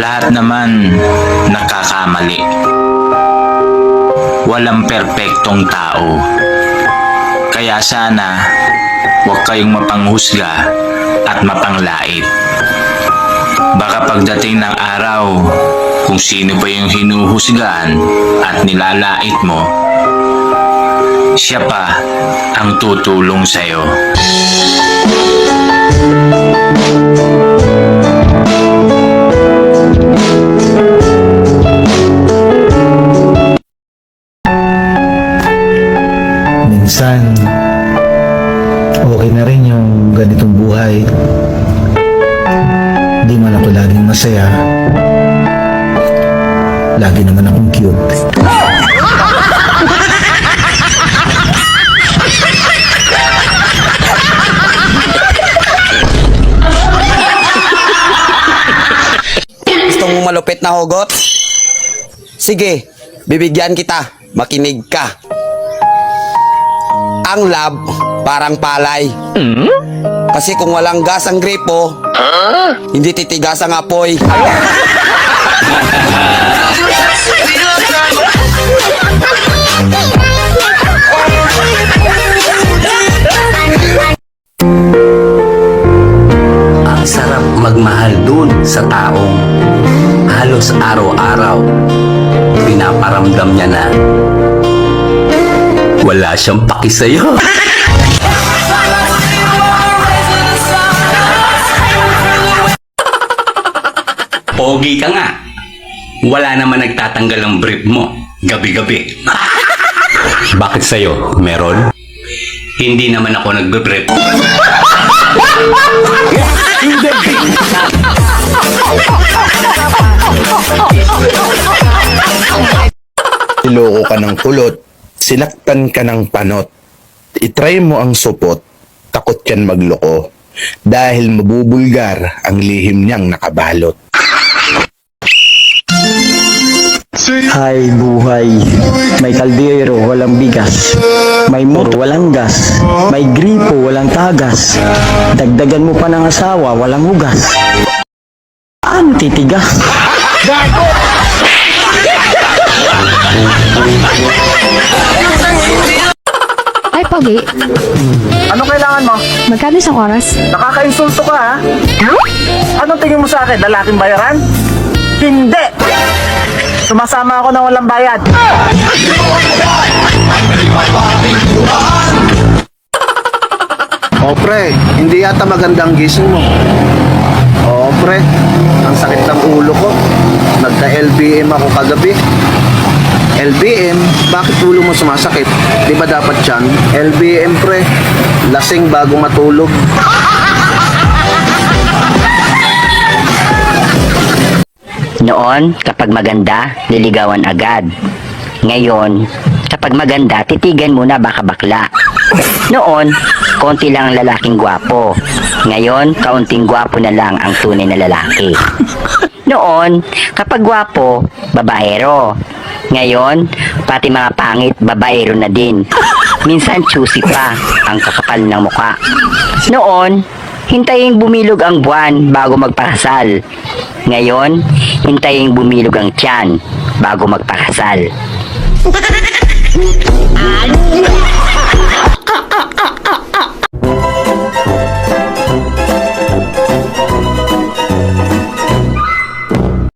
Lahat naman nagkakamali. Walang perpektong tao. Kaya sana huwag kayong mapanghusga at mapanglait. Baka pagdating ng araw, kung sino ba yung hinuhusgahan at nilalait mo, siya pa ang tutulong sa'yo. Minsan, okay na rin yung ganitong buhay. Di man ako laging masaya. Lagi naman akong cute. Gusto mo malupit na hugot? Sige, bibigyan kita. Makinig ka. Ang love, parang palay. Kasi kung walang gas ang gripo, hindi titigas ang apoy. Ang sarap magmahal dun sa taong halos araw-araw pinaparamdam niya na wala siyang paki sa'yo. Pogi ka nga. Wala naman nagtatanggal ang brief mo gabi-gabi. Bakit sa'yo? Meron? Hindi naman ako nagbe-brief. Siloko ka ng kulot, sinaktan ka ng panot. Itry mo ang supot, takot yan magloko. Dahil mabubulgar ang lihim niyang nakabalot. Hay buhay, may kaldero, walang bigas. May motor, walang gas. May gripo, walang tagas. Dagdagan mo pa ng asawa, walang hugas. Ano titigas? Ay, Pogi. Ano kailangan mo? Magkano isang oras? Nakaka-insulto ka ha? Anong tingin mo sa akin? Lalaking bayaran? Hindi! Sumasama ako ng walang bayad. O pre, hindi yata magandang gising mo. Oo pre, ang sakit ng ulo ko. Nagka-LBM ako kagabi. LBM? Bakit ulo mo sumasakit? Di ba dapat yan? LBM pre, lasing bago matulog. Noon, kapag maganda, liligawan agad. Ngayon, kapag maganda, titigan muna baka bakla. Noon, konti lang ang lalaking gwapo. Ngayon, kaunting gwapo na lang ang tunay na lalaki. Noon, kapag gwapo, babaero. Ngayon, pati mga pangit, babaero na din. Minsan, choosy pa ang kakapal ng muka. Noon, hintayin bumilog ang buwan bago magpakasal. Ngayon, hintayin bumilog ang tiyan bago magpakasal.